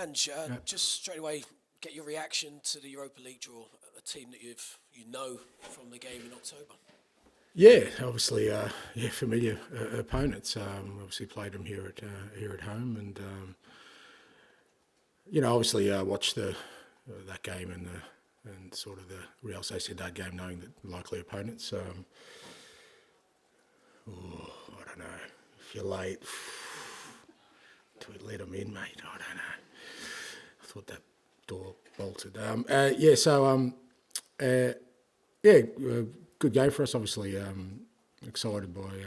Ange, just straight away, get your reaction to the Europa League draw, a team that you know from the game in October. Yeah, obviously, familiar opponents. Obviously played them here at home, and obviously watched that game and sort of the Real Sociedad game, knowing that likely opponents. I don't know if you're late. Do we let them in, mate? I don't know. I thought that door bolted. Good game for us. Obviously, excited by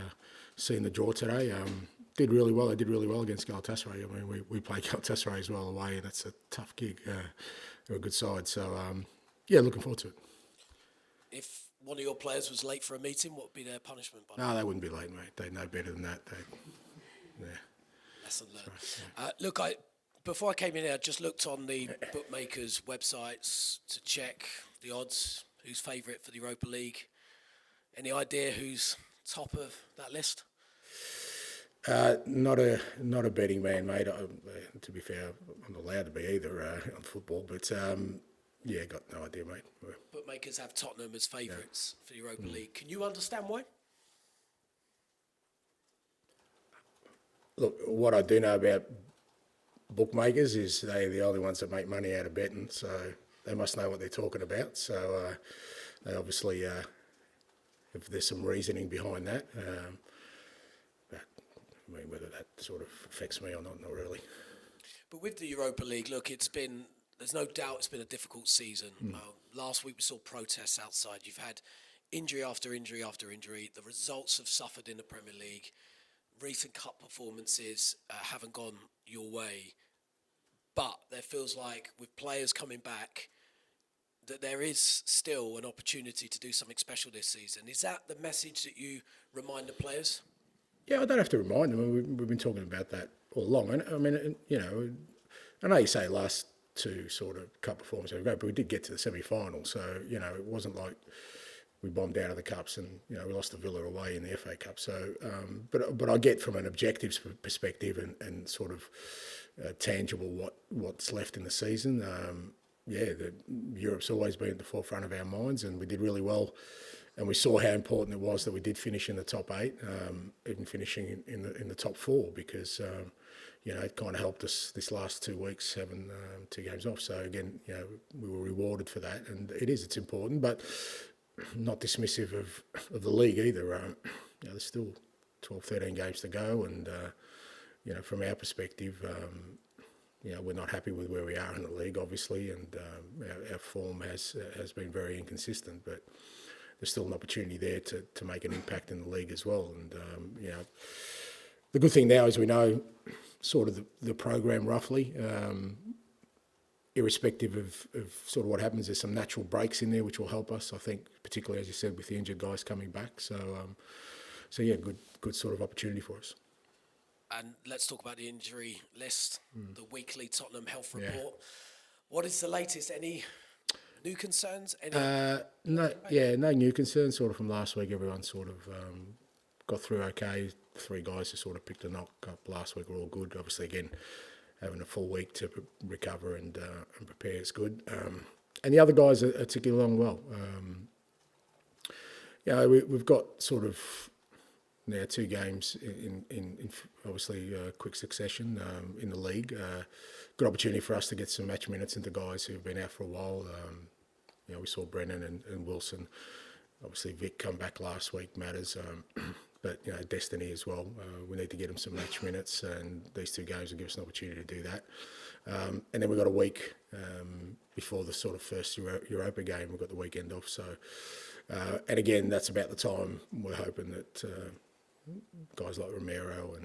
seeing the draw today. Did really well. They did really well against Galatasaray. I mean, we play Galatasaray as well away, and it's a tough gig. They're a good side. So, looking forward to it. If one of your players was late for a meeting, what would be their punishment? No, they wouldn't be late, mate. They know better than that. Lesson learned. Before I came in here, I just looked on the bookmakers' websites to check the odds. Who's favourite for the Europa League? Any idea who's top of that list? Not a betting man, mate. To be fair, I'm not allowed to be either on football, but got no idea, mate. Bookmakers have Tottenham as favourites for the Europa League. Can you understand why? Look, what I do know about bookmakers is they're the only ones that make money out of betting, so they must know what they're talking about. So they obviously, if there's some reasoning behind that, but I mean, whether that sort of affects me or not really. But with the Europa League, look, there's no doubt it's been a difficult season. Last week we saw protests outside. You've had injury after injury after injury. The results have suffered in the Premier League. Recent cup performances haven't gone your way. But there feels like with players coming back that there is still an opportunity to do something special this season. Is that the message that you remind the players? Yeah, I don't have to remind them. We've been talking about that all along. And I mean, I know you say last two sort of cup performances ago, but we did get to the semi-final. So, it wasn't like we bombed out of the cups and, we lost to Villa away in the FA Cup. So, but I get from an objectives perspective and sort of tangible what's left in the season. Europe's always been at the forefront of our minds, and we did really well. And we saw how important it was that we did finish in the top 8, even finishing in the top 4, because it kind of helped us this last 2 weeks having 2 games off. So again, we were rewarded for that, and it's important, but not dismissive of the league either. There's still 12, 13 games to go, and from our perspective, we're not happy with where we are in the league, obviously, and our form has been very inconsistent, but there's still an opportunity there to make an impact in the league as well. And the good thing now is we know sort of the program roughly. Irrespective of sort of what happens, there's some natural breaks in there which will help us, I think, particularly as you said with the injured guys coming back. So good sort of opportunity for us. And let's talk about the injury list, the weekly Tottenham health report. What is the latest? Any new concerns? No new concerns. Sort of from last week, everyone sort of got through okay. 3 guys who sort of picked a knock up last week were all good. Obviously, again, having a full week to recover and prepare is good. And the other guys are ticking along well. We've got sort of now 2 games in obviously quick succession in the league. Good opportunity for us to get some match minutes into guys who've been out for a while. We saw Brennan and Wilson. Obviously, Vic come back last week, matters. But, Destiny as well. We need to get him some match minutes, and these 2 games will give us an opportunity to do that. And then we've got a week before the sort of first Europa game. We've got the weekend off. So, and again, that's about the time we're hoping that guys like Romero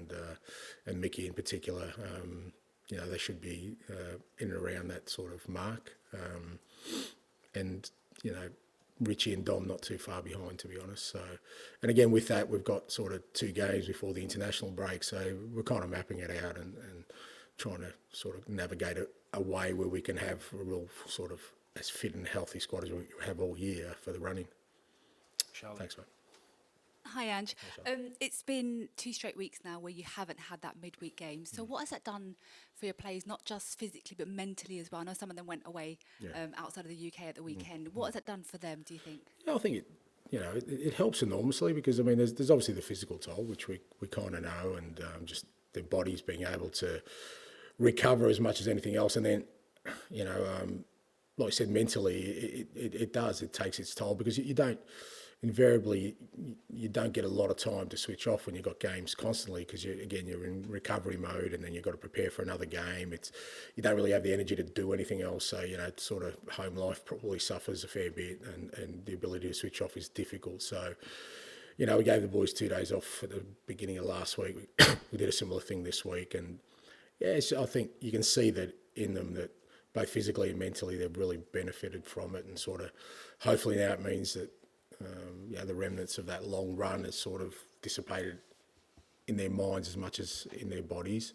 and Mickey in particular, they should be in and around that sort of mark. And, Richie and Dom not too far behind, to be honest. So, and again, with that, we've got sort of 2 games before the international break. So we're kind of mapping it out and trying to sort of navigate a way where we can have a real sort of as fit and healthy squad as we have all year for the running. Charlie. Thanks, mate. Hi, Ange. It's been 2 straight weeks now where you haven't had that midweek game. So what has that done for your players, not just physically but mentally as well? I know some of them went away outside of the UK at the weekend. What has that done for them, do you think? Yeah, I think it helps enormously because I mean there's obviously the physical toll which we kind of know, and just their bodies being able to recover as much as anything else, and then like I said, mentally it does. It takes its toll because you don't invariably you don't get a lot of time to switch off when you've got games constantly because you're in recovery mode, and then you've got to prepare for another game. You don't really have the energy to do anything else, so sort of home life probably suffers a fair bit, and the ability to switch off is difficult. So we gave the boys 2 days off at the beginning of last week. We did a similar thing this week, and I think you can see that in them that both physically and mentally they've really benefited from it, and sort of hopefully now it means that the remnants of that long run has sort of dissipated in their minds as much as in their bodies.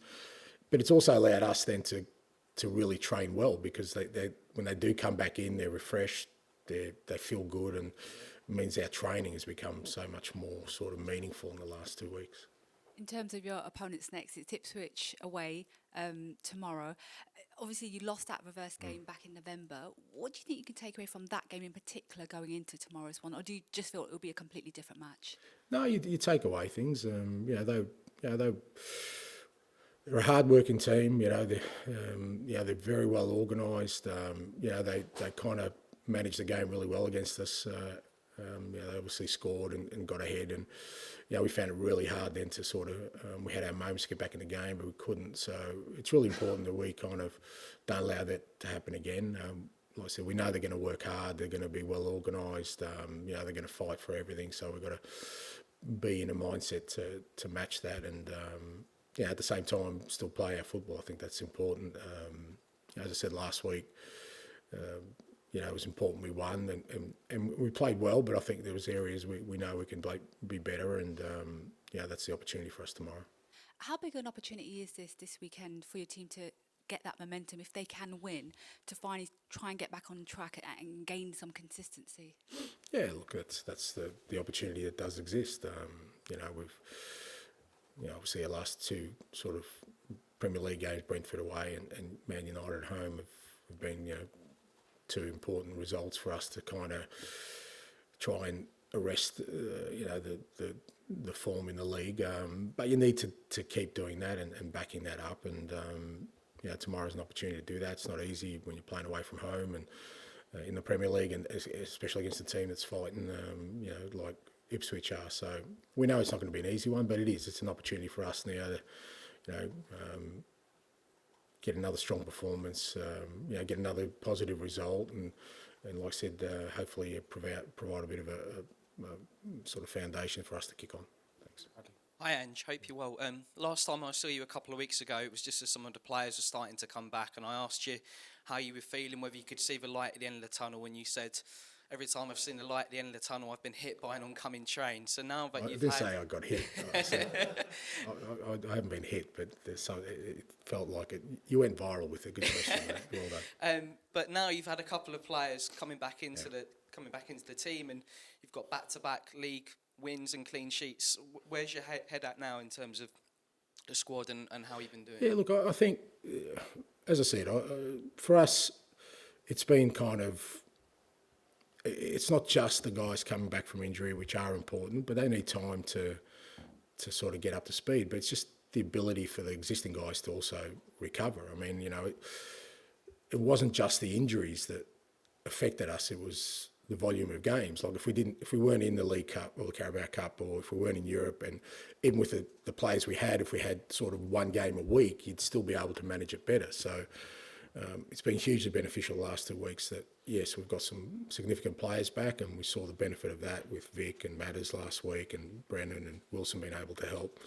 But it's also allowed us then to really train well, because they when they do come back in, they're refreshed, they feel good, and it means our training has become so much more sort of meaningful in the last 2 weeks. In terms of your opponents next, it's Ipswich away tomorrow. Obviously, you lost that reverse game back in November. What do you think you can take away from that game in particular going into tomorrow's one, or do you just feel it will be a completely different match? No, you take away things. They're a hard-working team. They're very well organised. They kind of managed the game really well against us. They obviously scored and got ahead, and we found it really hard then to sort of we had our moments to get back in the game, but we couldn't. So it's really important that we kind of don't allow that to happen again. Like I said, we know they're going to work hard, they're going to be well organised, they're going to fight for everything, so we've got to be in a mindset to match that, and at the same time still play our football. I think that's important. As I said last week, it was important we won, and we played well, but I think there was areas we know we can be better, and that's the opportunity for us tomorrow. How big an opportunity is this weekend for your team to get that momentum, if they can win, to finally try and get back on track and gain some consistency? Yeah, look, that's the opportunity that does exist. We've obviously our last two sort of Premier League games, Brentford away and Man United at home, have been two important results for us to kind of try and arrest the form in the league. But you need to keep doing that and backing that up, and tomorrow's an opportunity to do that. It's not easy when you're playing away from home and in the Premier League, and especially against a team that's fighting like Ipswich are. So we know it's not going to be an easy one, but it is. It's an opportunity for us now to get another strong performance, get another positive result, and like I said, hopefully provide a bit of a sort of foundation for us to kick on. Thanks. Hi Ange, hope you're well. Last time I saw you a couple of weeks ago, it was just as some of the players were starting to come back, and I asked you how you were feeling, whether you could see the light at the end of the tunnel, and you said, every time I've seen the light at the end of the tunnel, I've been hit by an oncoming train. So now that I didn't say I got hit. I haven't been hit, but it felt like it. You went viral with a good question, mate. Well done. But now you've had a couple of players coming back into the team, and you've got back-to-back league wins and clean sheets. Where's your head at now in terms of the squad and how you've been doing? Yeah, look, I think, as I said, for us, it's been kind of. It's not just the guys coming back from injury, which are important, but they need time to sort of get up to speed. But it's just the ability for the existing guys to also recover. I mean, it wasn't just the injuries that affected us; it was the volume of games. Like if we weren't in the League Cup or the Carabao Cup, or if we weren't in Europe, and even with the players we had, if we had sort of one game a week, you'd still be able to manage it better. So. It's been hugely beneficial the last 2 weeks that, yes, we've got some significant players back, and we saw the benefit of that with Vic and Madders last week, and Brennan and Wilson being able to help.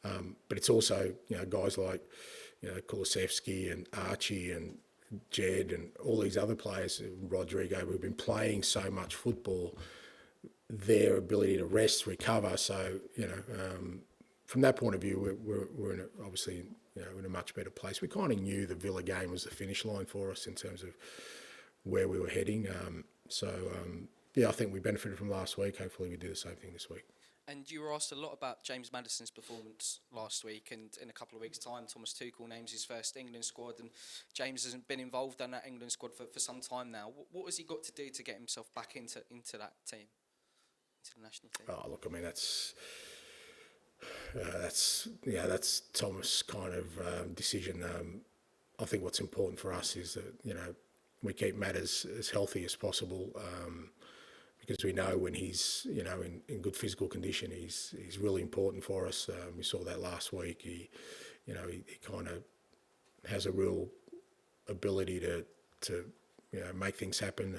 But it's also, guys like, Kulusevski and Archie and Jed and all these other players, Rodrigo, who've been playing so much football, their ability to rest, recover. So, from that point of view, we're in obviously in a much better place. We kind of knew the Villa game was the finish line for us in terms of where we were heading. I think we benefited from last week. Hopefully we do the same thing this week. And you were asked a lot about James Maddison's performance last week, and in a couple of weeks' time, Thomas Tuchel names his first England squad, and James hasn't been involved in that England squad for some time now. What has he got to do to get himself back into that team, into the national team? Oh, look, I mean, that's Thomas' kind of decision. I think what's important for us is that, we keep Matt as healthy as possible, because we know when he's, in good physical condition, he's really important for us. We saw that last week. He kind of has a real ability to make things happen,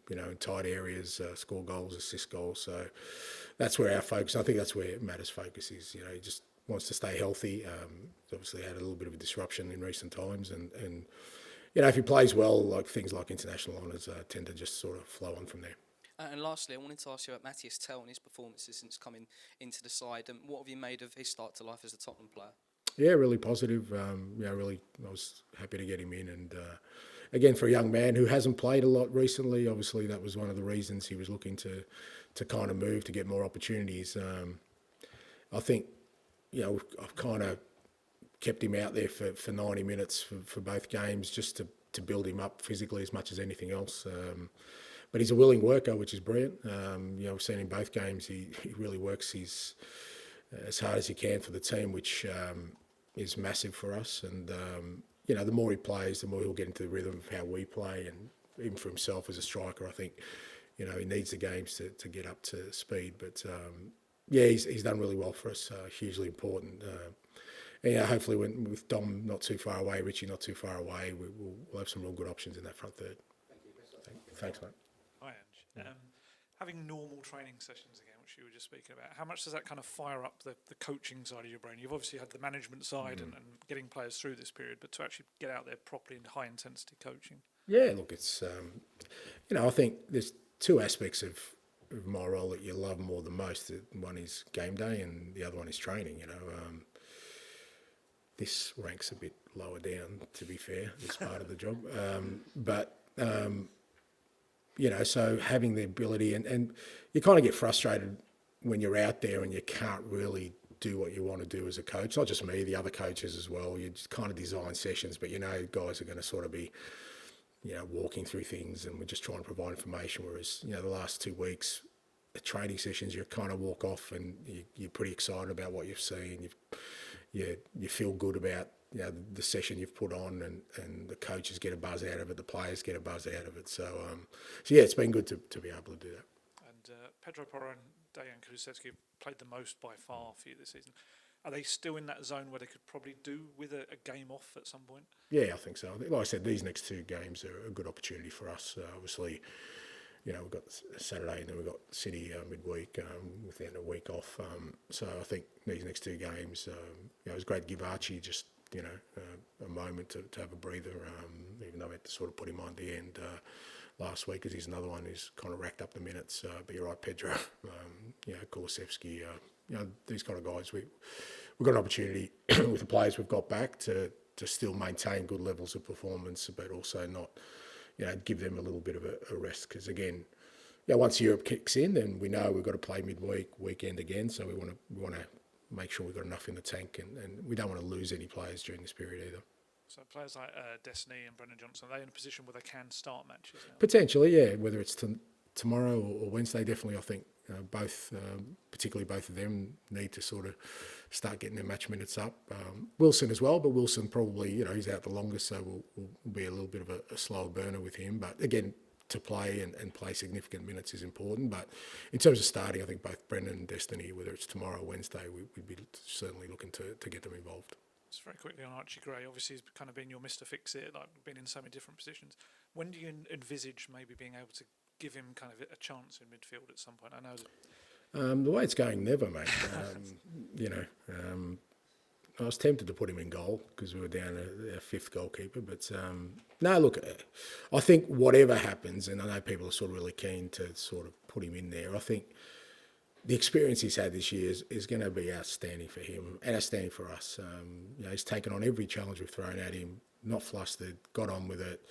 in tight areas, score goals, assist goals. So that's where our focus, I think that's where Matt's focus is. He just wants to stay healthy. He's obviously had a little bit of a disruption in recent times, and if he plays well, like things like international honours tend to just sort of flow on from there. And lastly, I wanted to ask you about Matthias Tell and his performances since coming into the side. And what have you made of his start to life as a Tottenham player? Yeah, really positive. Really, I was happy to get him in. And again, for a young man who hasn't played a lot recently, obviously that was one of the reasons he was looking to kind of move to get more opportunities. I think, I've kind of kept him out there for 90 minutes for both games just to build him up physically as much as anything else. But he's a willing worker, which is brilliant. We've seen in both games he really works as hard as he can for the team, which is massive for us. And, the more he plays, the more he'll get into the rhythm of how we play. And even for himself as a striker, I think, he needs the games to get up to speed. But, he's done really well for us, hugely important. Hopefully with Dom not too far away, Richie not too far away, we'll have some real good options in that front third. Thanks, mate. Hi, Ange. Having normal training sessions again, which you were just speaking about, how much does that kind of fire up the coaching side of your brain? You've obviously had the management side and getting players through this period, but to actually get out there properly in high intensity coaching. Yeah, look, it's, I think there's two aspects of my role that you love more than most. One is game day and the other one is training, This ranks a bit lower down, to be fair, this part of the job. So having the ability, and you kind of get frustrated when you're out there and you can't really do what you want to do as a coach. Not just me, the other coaches as well. You just kind of design sessions, but guys are going to sort of be, walking through things, and we're just trying to provide information. Whereas, the last 2 weeks, the training sessions, you kind of walk off and you're pretty excited about what you've seen. You feel good about the session you've put on, and the coaches get a buzz out of it, the players get a buzz out of it. So it's been good to be able to do that. And Pedro Porro and Dejan Kulusevski have played the most by far for you this season. Are they still in that zone where they could probably do with a game off at some point? Yeah, I think so. Like I said, these next two games are a good opportunity for us. Obviously, we've got Saturday and then we've got City midweek within a week off. So I think these next two games, it was great to give Archie just, a moment to have a breather, even though we had to sort of put him on at the end last week, because he's another one who's kind of racked up the minutes. But you're right, Pedro, Kulusevski, these kind of guys, we've got an opportunity with the players we've got back to still maintain good levels of performance, but also not, give them a little bit of a rest. Because again, once Europe kicks in, then we know we've got to play midweek, weekend again. So we want to make sure we've got enough in the tank, and we don't want to lose any players during this period either. So players like Destiny and Brendan Johnson, are they in a position where they can start matches now? Potentially, yeah. Whether it's tomorrow or Wednesday, definitely. I think both, particularly both of them, need to sort of start getting their match minutes up. Wilson as well, but Wilson probably, he's out the longest, so will be a little bit of a slower burner with him. But again, to play and play significant minutes is important. But in terms of starting, I think both Brendan and Destiny, whether it's tomorrow or Wednesday, we'd be certainly looking to get them involved. Just very quickly on Archie Gray, obviously he's kind of been your Mr. Fix-It, like been in so many different positions. When do you envisage maybe being able to give him kind of a chance in midfield at some point? I know that... the way it's going, never, mate. I was tempted to put him in goal because we were down our fifth goalkeeper. But no, look, I think whatever happens, and I know people are sort of really keen to sort of put him in there, I think the experience he's had this year is going to be outstanding for him and outstanding for us. He's taken on every challenge we've thrown at him, not flustered, got on with it,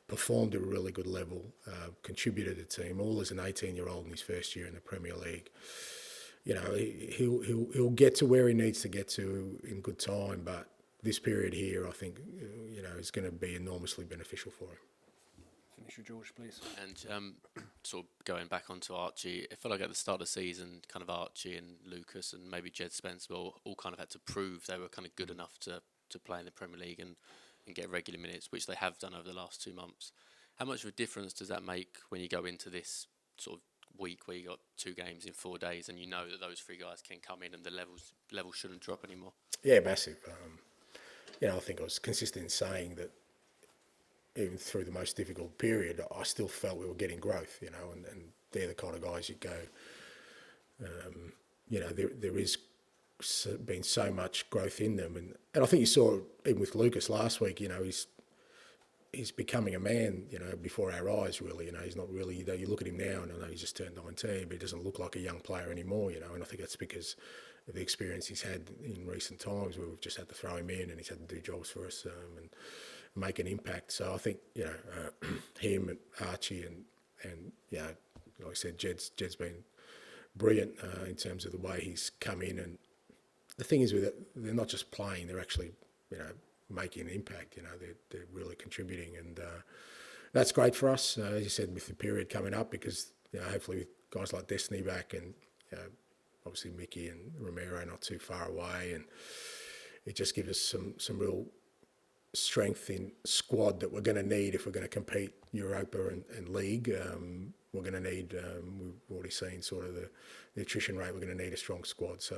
performed at a really good level, contributed to the team, all as an 18-year-old in his first year in the Premier League. you know, he'll get to where he needs to get to in good time. But this period here, I think, you know, is going to be enormously beneficial for him. Finish with George, please. And sort of going back onto Archie, I feel like at the start of the season, kind of Archie and Lucas and maybe Jed Spence all kind of had to prove they were kind of good enough to play in the Premier League and get regular minutes, which they have done over the last 2 months. How much of a difference does that make when you go into this sort of week where you got 2 games in 4 days and you know that those 3 guys can come in and the level shouldn't drop anymore? Yeah, massive. You know, I think I was consistent in saying that even through the most difficult period, I still felt we were getting growth, you know, and they're the kind of guys you go, you know, there is been so much growth in them. And I think you saw even with Lucas last week, you know, he's becoming a man, you know, before our eyes, really. You know, he's not really, you know, you look at him now and I know he's just turned 19, but he doesn't look like a young player anymore, you know, and I think that's because of the experience he's had in recent times where we've just had to throw him in and he's had to do jobs for us and make an impact. So I think, you know, him and Archie and you know, like I said, Jed's been brilliant in terms of the way he's come in. And the thing is with it, they're not just playing, they're actually, you know, making an impact. You know, they're really contributing, and that's great for us, as you said, with the period coming up, because, you know, hopefully with guys like Destiny back and, you know, obviously Mickey and Romero not too far away, and it just gives us some real strength in squad that we're going to need if we're going to compete Europa and League. We're going to need, we've already seen sort of the attrition rate, we're going to need a strong squad. So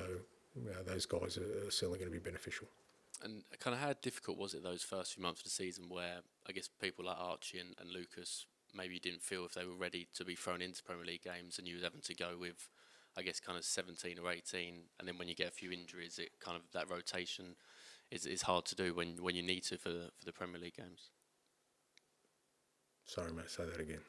those guys are certainly going to be beneficial. And kind of how difficult was it those first few months of the season where I guess people like Archie and Lucas maybe didn't feel if they were ready to be thrown into Premier League games, and you was having to go with, I guess, kind of 17 or 18, and then when you get a few injuries, it kind of, that rotation is hard to do when you need to for the Premier League games? Sorry, mate, say that again.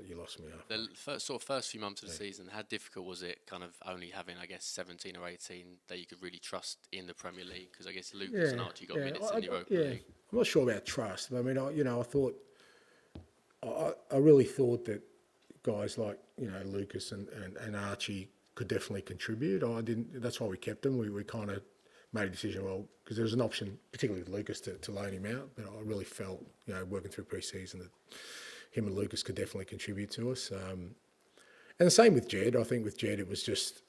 You lost me after. The first few months of the season, how difficult was it kind of only having, I guess, 17 or 18 that you could really trust in the Premier League? Because I guess Lucas and Archie got minutes in the Europa League. I'm not sure about trust. But I mean, I thought, I really thought that guys like, you know, Lucas and Archie could definitely contribute. That's why we kept them. We kind of made a decision, well, because there was an option, particularly with Lucas, to loan him out. But I really felt, you know, working through pre-season, that him and Lucas could definitely contribute to us. And the same with Jed. I think with Jed, it was just,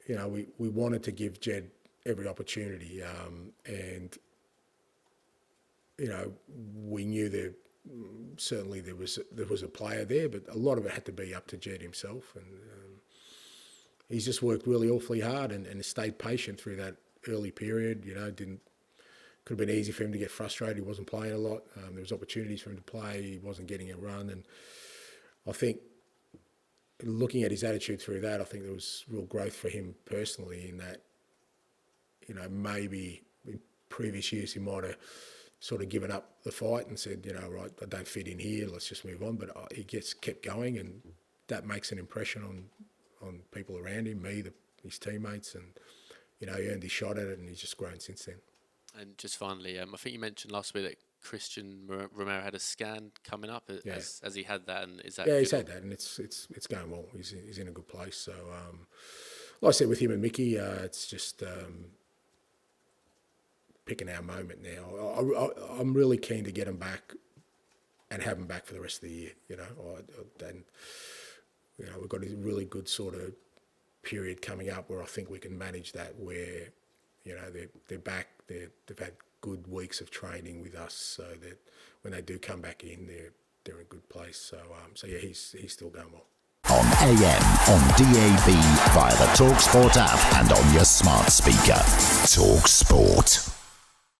you know, we wanted to give Jed every opportunity. And, you know, we knew that certainly there was a player there, but a lot of it had to be up to Jed himself. And he's just worked really awfully hard and stayed patient through that early period. You know, could have been easy for him to get frustrated. He wasn't playing a lot. There was opportunities for him to play. He wasn't getting a run. And I think looking at his attitude through that, I think there was real growth for him personally in that, you know, maybe in previous years he might have sort of given up the fight and said, you know, right, I don't fit in here, let's just move on. But he kept going, and that makes an impression on people around him, his teammates, and, you know, he earned his shot at it, and he's just grown since then. And just finally, I think you mentioned last week that Christian Romero had a scan coming up. Has he had that? And is that? Yeah, he's had that, and it's going well. He's in a good place. So, like I said, with him and Mickey, it's just picking our moment now. I'm really keen to get him back and have him back for the rest of the year. You know, and you know, we've got a really good sort of period coming up where I think we can manage that, where, you know, they're back, they've had good weeks of training with us, so that when they do come back in, they're in a good place. So yeah, he's still going well. On AM, on DAB, via the talkSPORT app, and on your smart speaker. talkSPORT.